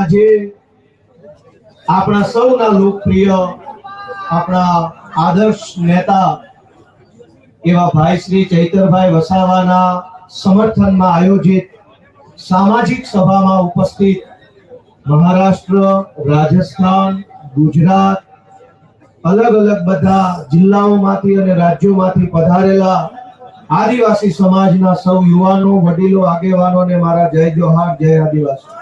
આજે આપણા સૌના લોકપ્રિય આપણા આદર્શ નેતા એવા ભાઈ શ્રી ચૈતરભાઈ વસાવાના સમર્થનમાં આયોજિત સામાજિક સભામાં ઉપસ્થિત મહારાષ્ટ્ર, રાજસ્થાન, ગુજરાત, અલગ અલગ બધા જિલ્લાઓમાંથી અને રાજ્યોમાંથી પધારેલા આદિવાસી સમાજના સૌ યુવાનો, વડીલો, આગેવાનોને મારા જય જોહાર, જય આદિવાસી.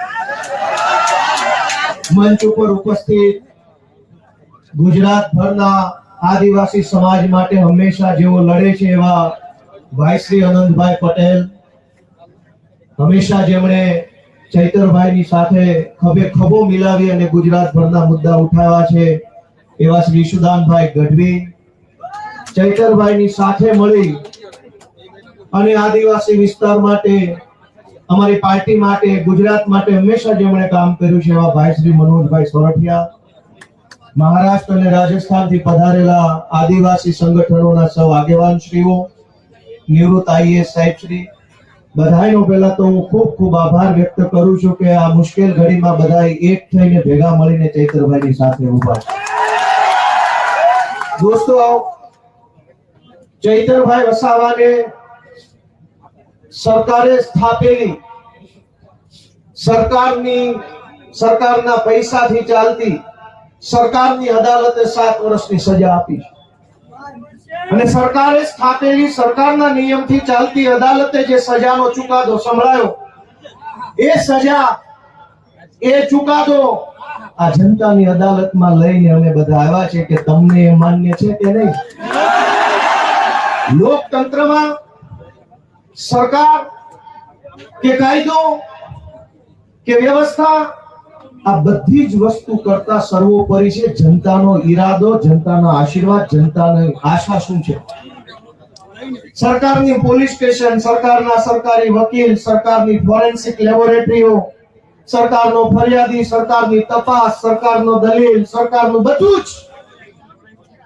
મંચ ઉપર ઉપસ્થિત ગુજરાતભરના આદિવાસી સમાજ માટે હંમેશા જેઓ લડે છે એવા ભાઈ શ્રી અનંતભાઈ પટેલ, હંમેશા જેમણે ચૈતરભાઈની સાથે ખભે ખભો મિલાવી અને ગુજરાતભરના મુદ્દા ઉઠાવ્યા છે એવા શ્રી સુદાનભાઈ ગઢવી, ચૈતરભાઈની સાથે મળી અને આદિવાસી વિસ્તાર માટે, અમારી પાર્ટી માટે, ગુજરાત માટે હંમેશા જેમણે કામ કર્યું છે એવા ભાઈ શ્રી મનોજભાઈ સોરઠિયા, મહારાષ્ટ્ર અને રાજસ્થાનથી પધારેલા આદિવાસી સંગઠનોના સૌ આગેવાન શ્રીઓ, નિવૃત્ત IAS સાહેબ શ્રી, બધાનો પહેલા તો હું ખૂબ ખૂબ આભાર વ્યક્ત કરું છું કે આ મુશ્કેલ ઘડીમાં બધા એક થઈને ભેગા મળીને ચૈતરભાઈની સાથે ઉભા છે. દોસ્તો, ચૈતરભાઈ વસાવાને સરકારે સ્થાપેલી સરકારના પૈસાથી ચાલતી સરકારની અદાલતે 7 વર્ષની સજા આપી અને સરકારે સ્થાપેલી સરકારના નિયમથી ચાલતી અદાલતે જે સજાનો ચુકાદો સંભળાયો, એ સજા, એ ચુકાદો આ જનતાની અદાલતમાં લઈને અમે બધા આવ્યા છે કે તમને એ માન્ય છે કે નહીં. લોકતંત્રમાં સરકાર કે કાયદો કે વ્યવસ્થા આ બધી જ વસ્તુ કરતા સર્વોપરી છે જનતાનો ઈરાદો, જનતાનો આશીર્વાદ, જનતાની આશા શું છે. સરકારની પોલીસ સ્ટેશન, સરકારના સરકારી વકીલ, સરકારની ફોરેન્સિક લેબોરેટરીઓ, સરકારનો ફરિયાદી, સરકારની તપાસ, સરકારનો દલીલ, સરકારનું બધું જ,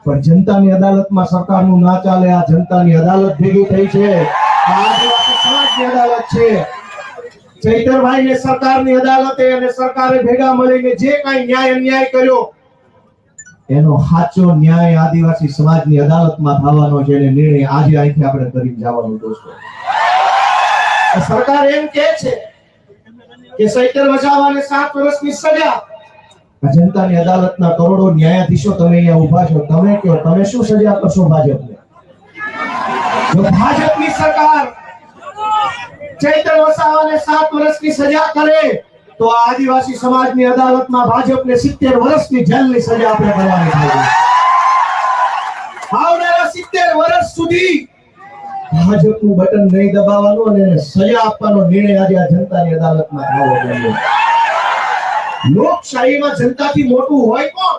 પણ જનતાની અદાલતમાં સરકારનું ના ચાલે. આ જનતાની અદાલત ભેગી થઈ છે, આદિવાસી સમાજની અદાલત છે. ચૈતરભાઈને સરકારની અદાલતે અને સરકારે ભેગા મળીને જે કાંઈ ન્યાય અન્યાય કર્યો એનો સાચો ન્યાય આદિવાસી સમાજની અદાલતમાં થવાનો છે અને નિર્ણય આજે અહીંથી આપણે કરી જવાનો. દોસ્તો, સરકાર એમ કહે છે કે ચૈતર વસાવાને 7 વર્ષની સજા, જનતાની અદાલતના કરોડો ન્યાયાધીશો તમે અહીંયા ઉભા છો, તમે કહો તમે શું સજા કરશો ભાજપને? જો ભાજપની સરકાર ચૈતર વસાવાને 7 વર્ષની સજા કરે તો આદિવાસી સમાજની અદાલતમાં ભાજપને 70 વર્ષની જેલની સજા આપણે કરવાની છે. આવનારા 70 વર્ષ સુધી ભાજપનું બટન નહીં દબાવવાનું અને સજા આપવાનો નિર્ણય આજે આ જનતાની અદાલતમાં થવો જોઈએ. લોકશાહીમાં જનતાથી મોટું હોય કોણ?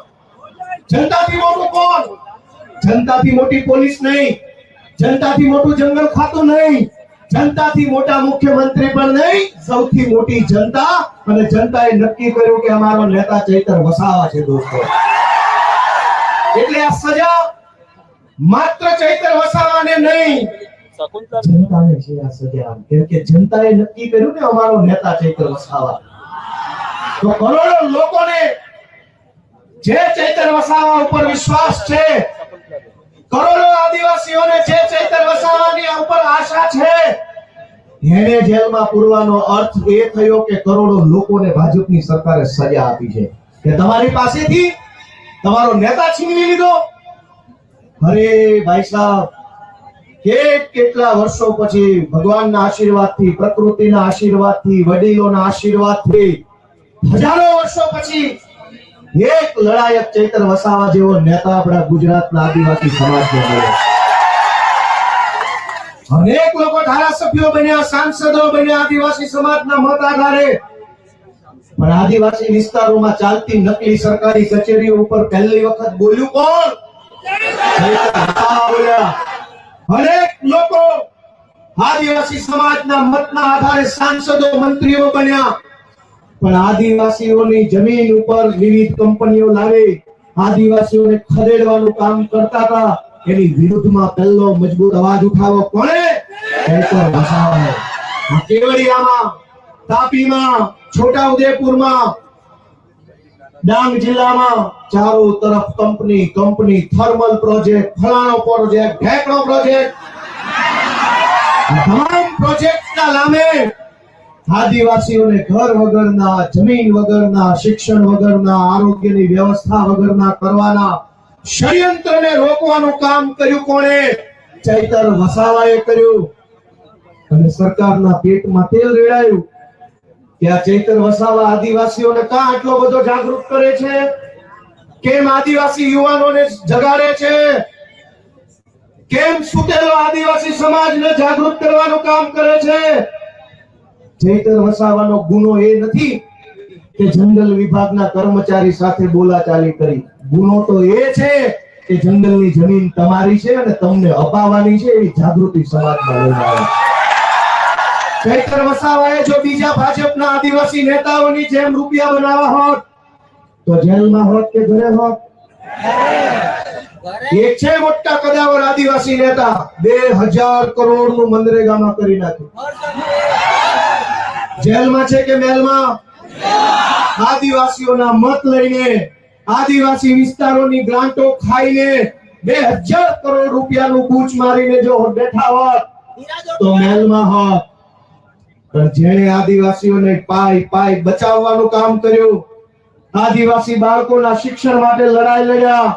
જનતાથી મોટું કોણ? જનતાથી મોટી પોલીસ નહીં, જનતાથી મોટું જંગલ ખાતું નહીં, જનતાથી મોટા મુખ્યમંત્રી પણ નહીં, સૌથી મોટી જનતા. અને જનતાએ નક્કી કર્યું કે અમારો નેતા ચૈતર વસાવા છે. દોસ્તો, એટલે આ સજા માત્ર ચૈતર વસાવાને નહીં, જનતાને છે આ સજા, કેમ કે જનતાએ નક્કી કર્યું કે અમારો નેતા ચૈતર વસાવા. તો કરોડો લોકોને જે ચૈતર વસાવા ઉપર વિશ્વાસ છે, કરોડો આદિવાસીઓને જે ચૈતર વસાવાની ઉપર આશા છે, એને જેલમાં પૂરવાનો અર્થ એ થયો કે કરોડો લોકોને ભાજપની સરકારે સજા આપી છે કે તમારી પાસેથી તમારો નેતા છીનવી લીધો. અરે ભાઈ સાહેબ, કેટલા વર્ષો પછી ભગવાનના આશીર્વાદથી, પ્રકૃતિના આશીર્વાદથી, વડીલોના આશીર્વાદથી, હજારો વર્ષો પછી એક લડાયક ચૈતર વસાવા જેવો નેતા આપણા ગુજરાતના આદિવાસી સમાજને મળ્યો. અનેક લોકો ધારાસભ્યો બન્યા, સાંસદો બન્યા આદિવાસી સમાજના મત આધારે, પણ આદિવાસી વિસ્તારોમાં ચાલતી નકલી સરકારી કચેરીઓ ઉપર પહેલી વખત બોલ્યું કોણ? અનેક લોકો આદિવાસી સમાજના મતના આધારે સાંસદો, મંત્રીઓ બન્યા, પણ આદિવાસીઓની જમીન ઉપર વિવિધ કંપનીઓ લાવી આદિવાસીઓને ખદેડવાનું કામ કરતા હતા. એની વિરુદ્ધમાં પહેલો મજબૂત અવાજ ઉઠાવો કોણે? ચૈતર વસાવાએ. કેવડિયામાં, તાપીમાં, છોટાઉદેપુરમાં, ડાંગ જિલ્લામાં ચારો તરફ કંપની થર્મલ પ્રોજેક્ટ, ફલાણો પ્રોજેક્ટ, ઢેકણો પ્રોજેક્ટ, તમામ પ્રોજેક્ટના નામે આદિવાસીઓને ઘર વગરના, જમીન વગરના, શિક્ષણ વગરના, આરોગ્યની વ્યવસ્થા વગરના કરવાના ષડયંત્રને રોકવાનું કામ કર્યું કોણે? ચૈતર વસાવાએ કર્યું. અને સરકારના પેટમાં તેલ રેડાયું કે આ ચૈતર વસાવા આદિવાસીઓને કાં આટલો બધો જાગૃત કરે છે? કેમ આદિવાસી યુવાનોને જગાડે છે? કેમ સુતેલો આદિવાસી સમાજને જાગૃત કરવાનું કામ કરે છે? ચૈતર વસાવાનો ગુનો એ નથી કે જંગલ વિભાગના કર્મચારી સાથે બોલાચાલી કરી. ગુનો તો એ છે કે જંગલની જમીન તમારી છે અને તમને અપાવવાની છે એવી જાગૃતિ સમાજમાં લઈને આવે. ચૈતર વસાવાએ જો બીજા ભાજપના આદિવાસી નેતાઓની જેમ રૂપિયા બનાવવા હોત તો જેલમાં હોત કે ઘરે હોત? એક છે મોટા કદાવર આદિવાસી નેતા, 2000 કરોડનું મનરેગામાં કરી નાખ્યું. જેલમાં છે કે મેલમાં? આદિવાસીઓના મત લઈને, આદિવાસી વિસ્તારોની ગ્રાન્ટો ખાઈને 2000 કરોડ રૂપિયાનું બૂચ મારીને જો બેઠા હોત તો મેલમાં હોત. પણ જેણે આદિવાસીઓને પાય બચાવવાનું કામ કર્યું, આદિવાસી બાળકોના શિક્ષણ માટે લડાઈ લડ્યા,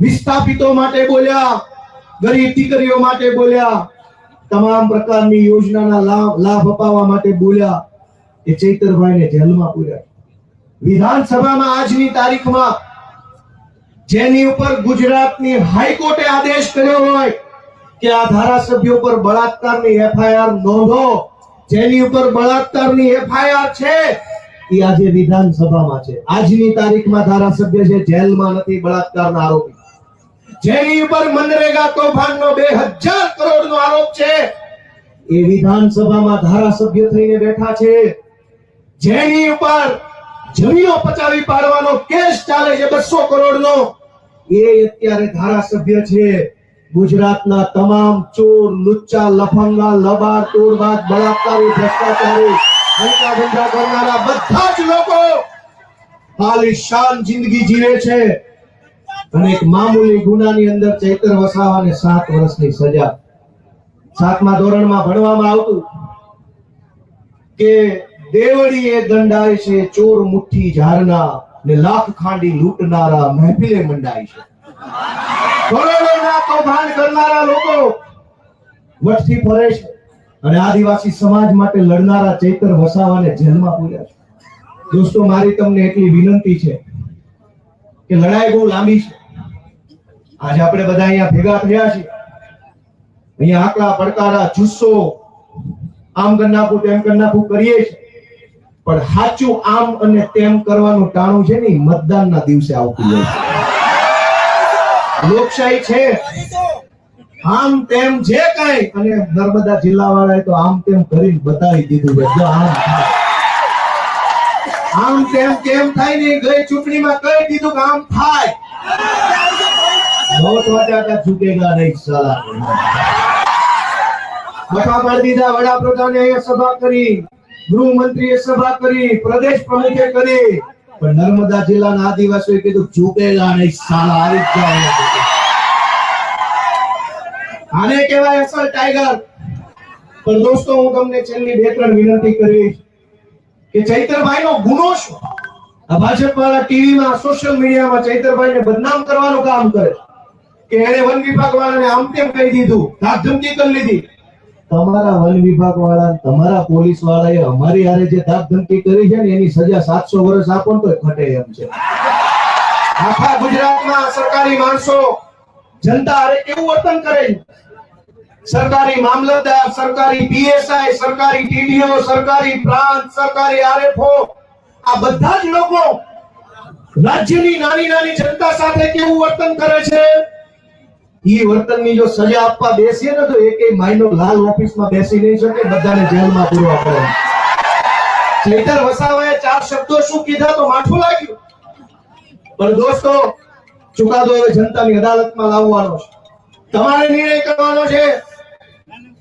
વિસ્થાપિતો માટે બોલ્યા, ગરીબ દીકરીઓ માટે બોલ્યા, તમામ પ્રકારની યોજનાના લાભ અપાવવા માટે બોલ્યા, એ ચૈતરભાઈને જેલમાં પૂર્યા. વિધાનસભામાં આજની તારીખમાં જેની ઉપર ગુજરાતની હાઈકોર્ટે આદેશ કર્યો હોય કે આ ધારાસભ્યો પર બળાત્કારની એફઆઈઆર નોંધો, જેની ઉપર બળાત્કારની એફઆઈઆર છે એ આજે વિધાનસભામાં છે. આજની તારીખમાં ધારાસભ્ય છે, જેલમાં નથી, બળાત્કારના આરોપી. જેની ઉપર મનરેગા કૌભાંડનો 2000 કરોડનો આરોપ છે એ વિધાનસભામાં ધારાસભ્ય થઈને બેઠા છે. જેની ઉપર જમીનો પચાવી પાડવાનો કેસ ચાલે છે 200 કરોડનો, એ અત્યારે ધારાસભ્ય છે. ગુજરાતના તમામ ચોર, લુચ્ચા, લફંગા, લબાડ, તોડબાજ, બળાત્કારી, ભ્રષ્ટાચારી, હંકા ધંધા કરનારા બધા જ લોકો આલીશાન જિંદગી જીવે છે. અને એક મામૂલી ગુનાની અંદર ચૈતર વસાવાને 7 વર્ષની સજા. 7મા ધોરણમાં ભણવામાં આવતું કે દેવડીએ દંડાય છે ચોર મુઠ્ઠી ઝારના ને લાખ ખાંડી લૂંટનારા મહેફિલે મંડાય છે. કરોડોના કૌભાંડ કરનારા લોકો વટથી ફરે છે અને આદિવાસી સમાજ માટે લડનારા ચૈતર વસાવાને જેલમાં પૂર્યા છે. દોસ્તો, મારી તમને એટલી વિનંતી છે કે લડાઈ બહુ લાંબી છે. આજે આપણે બધા અહીંયા ભેગા થયા છીએ, અહીંયા આકડા પડકારા, જુસ્સો, આમ કરી નાખું તેમ કરી નાખું કરીએ છીએ, પણ સાચું આમ અને તેમ કરવાનું ટાણું છે ને મતદાનના દિવસે આવતું હોય છે. લોકશાહી છે, આમ તેમ જે કઈ, અને નર્મદા જિલ્લા વાળાએ તો આમ તેમ કરીને બતાવી દીધું છે. જો આમ તેમ કેમ થાય ને, ગઈ ચૂંટણીમાં કહી દીધું કે આમ થાય. વોટ વાટા ઝુકેગા નહીં સાલા. બટા પાડી દીધા. વડાપ્રધાને અહીંયા સભા કરી, ગૃહમંત્રીએ સભા કરી, પ્રદેશ પ્રમુખે કરી, પણ નર્મદા જિલ્લાના આદિવાસીઓએ કીધું ઝુકેગા નહીં સાલા. આવી જાય. આને કહેવાય અસલ ટાઈગર. પણ દોસ્તો, હું તમને છેલ્લી 2-3 વિનંતી કરીશ કે ચૈતરભાઈનો ગુનો શું? આ ભાજપ વાળા ટીવીમાં, સોશિયલ મીડિયામાં ચૈતરભાઈને બદનામ કરવાનું કામ કરે કે એને વન વિભાગ વાળાને આમ તેમ કહી દીધું, ધાકધમકી કરી લીધી. તમારા વન વિભાગ વાળા, તમારા પોલીસ વાળાએ અમારી હારે જે ધાકધમકી કરી છે ને એની સજા 700 વર્ષ આપો તો ઘટે એમ છે. આખા ગુજરાતમાં સરકારી માણસો જનતા હારે કેવું વર્તન કરે? સરકારી મામલતદાર, સરકારી પીએસઆઈ, સરકારી ટીડીઓ, સરકારી પ્રાંત, સરકારી આરએફઓ, આ બધા જ લોકો રાજ્યની નાની નાની જનતા સાથે કેવું વર્તન કરે છે? ઈ વર્તનની જો સજા આપવા બેસીએ ને તો એકેય માયનો લાલ ઓફિસમાં બેસી નહીં શકે, બધાને જેલમાં પૂરવા પડે. ચૈતર વસાવાએ 4 શબ્દો શું કીધા તો માઠું લાગ્યું. પણ દોસ્તો, ચુકાદો હવે જનતાની અદાલતમાં લાવવાનો છે. તમારે નિર્ણય કરવાનો છે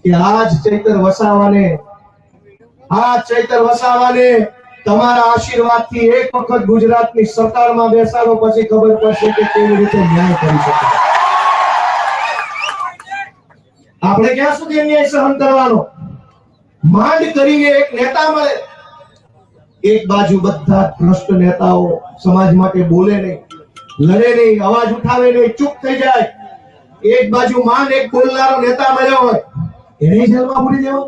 કે આજ ચૈતર વસાવાને તમારા આશીર્વાદથી એક વખત ગુજરાતની સરકારમાં બેસાડો, પછી ખબર પડશે કે કેવી રીતે ન્યાય કરી શકાય. આપણે ક્યાં સુધી ન્યાય સહન કરવાનો? માંડ કરીને એક નેતા મળે, એક બાજુ બધા ભ્રષ્ટ નેતાઓ સમાજ માટે બોલે નહીં, લડે નહીં, અવાજ ઉઠાવે નહીં, ચૂપ થઈ જાય. એક બાજુ માંડ એક બોલનારો નેતા મળ્યો હોય, એને જેલમાં પૂરી દેવો.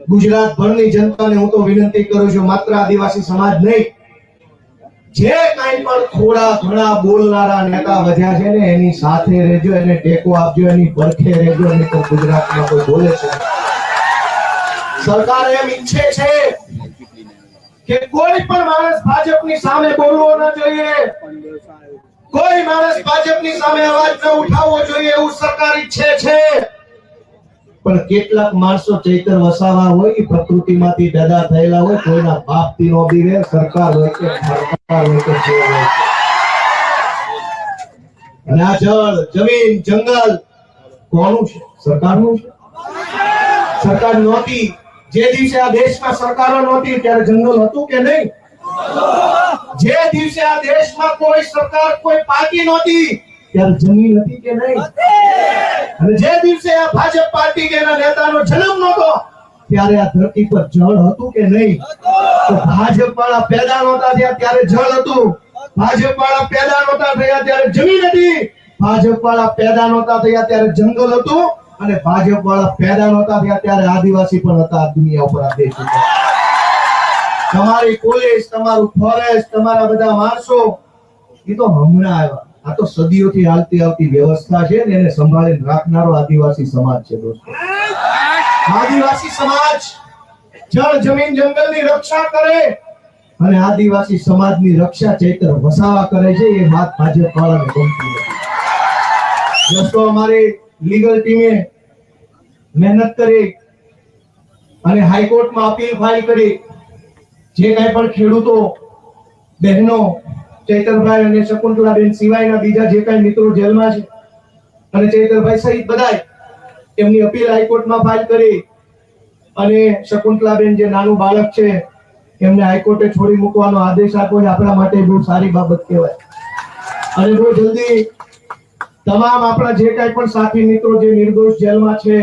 ગુજરાત ભરની જનતાને હું તો વિનંતી કરું છું, માત્ર આદિવાસી સમાજ નહીં, જે કાંઈ પણ થોડા ઘણા બોલનારા નેતા વધ્યા છે ને, એની સાથે રહેજો, એને ટેકો આપજો, એની પડખે રહેજો. નહીં તો ગુજરાતમાં કોઈ બોલે છે. સરકાર એમ ઈચ્છે છે કે કોઈ પણ માણસ ભાજપની સામે બોલવો ન જોઈએ, કોઈ માણસ ભાજપની સામે અવાજ ન ઉઠાવવો જોઈએ, એવું સરકાર ઈચ્છે છે. પણ કેટલાક માણસો ચૈતર વસાવા હોય, પ્રકૃતિમાંથી દડા થયેલા હોય, કોઈના બાપથી નો બીવે, સરકાર હોય કે સરકાર હોય કે જે હોય. અને આ જળ, જમીન, જંગલ કોનું છે? સરકારનું છે. સરકાર નહોતી, જે દિવસે આ દેશમાં સરકારો નહોતી ત્યારે જંગલ હતું કે નહીં? જે દિવસે આ દેશમાં કોઈ સરકાર, કોઈ પાર્ટી નહોતી ત્યારે જમીન હતી કે નહીં? અને જે દિવસે આ ભાજપ પાર્ટી કે એના નેતાનો જન્મ નહોતો ત્યારે આ ધરતી પર જળ હતું કે નહીં? તો ભાજપ વાળા પેદા નહોતા થયા ત્યારે જળ હતું, ભાજપ વાળા પેદા નહોતા થયા ત્યારે જમીન હતી, ભાજપ વાળા પેદા નહોતા થયા ત્યારે જંગલ હતું, અને ભાજપ વાળા પેદા નહોતા થયા ત્યારે આદિવાસી પણ હતા આ દુનિયા ઉપર, આ દેશ ઉપર. તમારી પોલીસ, તમારું ફોરેસ્ટ, તમારા બધા માણસો એ તો હમણાં આવ્યા. આ તો સદીઓથી હાલતી આવતી વ્યવસ્થા છે ને, એને સંભાળીને રાખનારો આદિવાસી સમાજ છે દોસ્તો. આદિવાસી સમાજ જળ, જમીન, જંગલની રક્ષા કરે, અને આદિવાસી સમાજની રક્ષા ચૈતર વસાવા કરે છે. એ વાત ભાજપ વાળાને ગમતી નથી. દોસ્તો, અમારી લીગલ ટીમે મહેનત કરી અને હાઈકોર્ટમાં અપીલ ફાઇલ કરી. જે કાંઈ પણ ખેડૂતો બહેનો, ચૈતરભાઈ અને શકુંતલાબેન સિવાયના બીજા જે કાંઈ મિત્રો જેલમાં છે, અને ચૈતરભાઈ સહિત બધાય, એમની અપીલ હાઈકોર્ટમાં ફાઇલ કરી. અને શકુંતલાબેન જે નાનું બાળક છે એમને હાઈકોર્ટે છોડી મૂકવાનો આદેશ આપ્યો છે. આપણા માટે બહુ સારી બાબત કહેવાય. અને બહુ જલ્દી તમામ આપણા જે કાંઈ પણ સાથી મિત્રો જે નિર્દોષ જેલમાં છે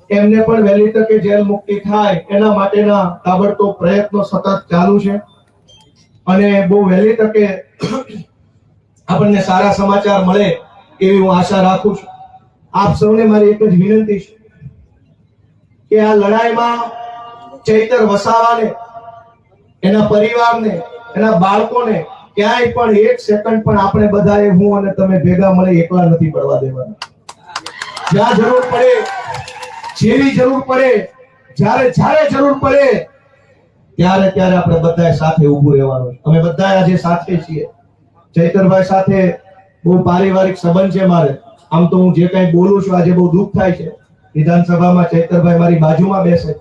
એમને પણ વહેલી તકે જેલ મુક્તિ થાય એના માટેના તાબડતોબ પ્રયત્નો સતત ચાલુ છે. અને બહુ વહેલી તકે આપણને સારા સમાચાર મળે એવી હું આશા રાખું છું. આપ સૌને મારી એક જ વિનંતી છે કે આ લડાઈમાં ચૈતર વસાવાને, એના પરિવારને, એના બાળકોને ક્યાંય પણ એક સેકન્ડ પણ આપણે બધાએ, હું અને તમે ભેગા મળી એકલા નથી પડવા દેવાના. જ્યાં જરૂર પડે, જેવી જરૂર પડે, જ્યારે જરૂર પડે ત્યારે આપણે બધાએ સાથે ઊભું રહેવાનું. અમે બધા આજે સાથે છીએ. ચૈતરભાઈ સાથે બહુ પારિવારિક સંબંધ છે મારે. આમ તો હું જે કંઈ બોલું છું આજે બહુ દુઃખ થાય છે. વિધાનસભામાં ચૈતરભાઈ મારી બાજુમાં બેસે,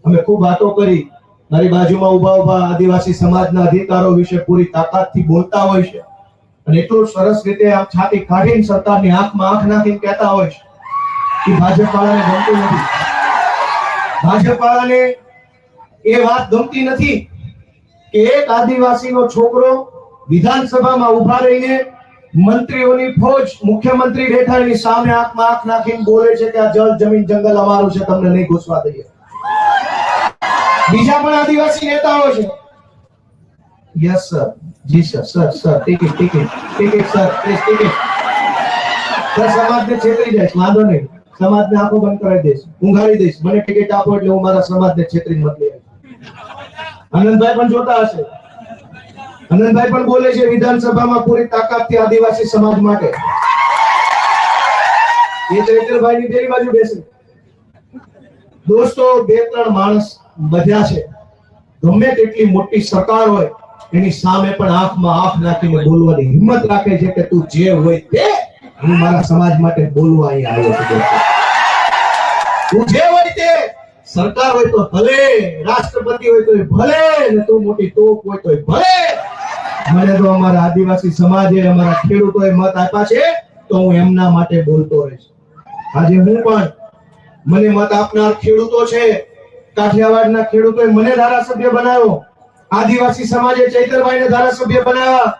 અમે ખૂબ વાતો કરી, મારી બાજુમાં ઉભા આદિવાસી સમાજના અધિકારો વિશે પૂરી તાકાતથી બોલતા હોય છે. અને એટલું સરસ રીતે આમ છાતી કાઢીને સરકારની આંખમાં આંખ નાખીને કહેતા હોય છે કે ભાજપ વાળાને ગમતું નથી. ભાજપ વાળાને એ વાત ગમતી નથી કે એક આદિવાસીનો છોકરો વિધાનસભામાં ઉભા રહીને મંત્રીઓની ફોજ, મુખ્યમંત્રી બેઠા એની સામે આંખમાં આંખ નાખીને બોલે છે કે આ જળ, જમીન, જંગલ અમારું છે, તમને નહીં ઘૂસવા દઈએ. બીજા પણ આદિવાસી નેતાઓ છે. યસ સર, જી sir, sir ticket sir, please ticket sir. સમાજને છેતરી જાય, વાંધો નહીં, સમાજને આંખો બંધ કરાવી દઈશ, ઊંઘાડી દઈશ. મને ટિકિટ આપો એટલે હું મારા સમાજને છેતરી મત લઈ. આનંદભાઈ પણ જોતા હશે, આનંદભાઈ પણ બોલે છે વિધાનસભામાં પૂરી તાકાતથી આદિવાસી સમાજ માટે. એ ચૈતરભાઈ ની તેરી બાજુ બેસે. દોસ્તો, બે ત્રણ માણસ બધા છે, ગમે તેટલી મોટી સરકાર હોય એની સામે પણ આંખમાં આંખ નાખીને બોલવાની હિંમત રાખે છે કે તું જે હોય તે, હું મારા સમાજ માટે બોલવા અહીં આવ્યો છું. તું જે હોય તે, સરકાર હોય તો ભલે, રાષ્ટ્રપતિ હોય તો ભલે, ને તું મોટી તોપ હોય તો ભલે. મને તો અમારા આદિવાસી સમાજે, અમારા ખેડૂતોએ મત આપ્યા છે તો હું એમના માટે બોલતો રહીશ. આજે હું પણ, મને મત આપનાર ખેડૂતો છે, કાઠિયાવાડના ખેડૂતોએ મને ધારાસભ્ય બનાવ્યો, આદિવાસી સમાજે ચૈતરભાઈને ધારાસભ્ય બનાવ્યા.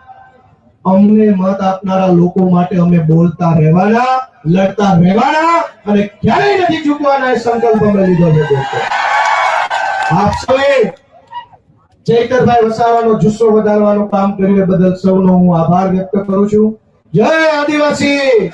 અમને મત આપનારા લોકો માટે અમે બોલતા રહેવાના, લડતા રહેવાના અને ક્યારેય નથી ચૂકવાના એ સંકલ્પ અમે લીધો છે દોસ્તો. આપ સૌએ ચૈતરભાઈ વસાવાનો જુસ્સો વધારવાનું કામ કર્યું બદલ સૌનો હું આભાર વ્યક્ત કરું છું. જય આદિવાસી.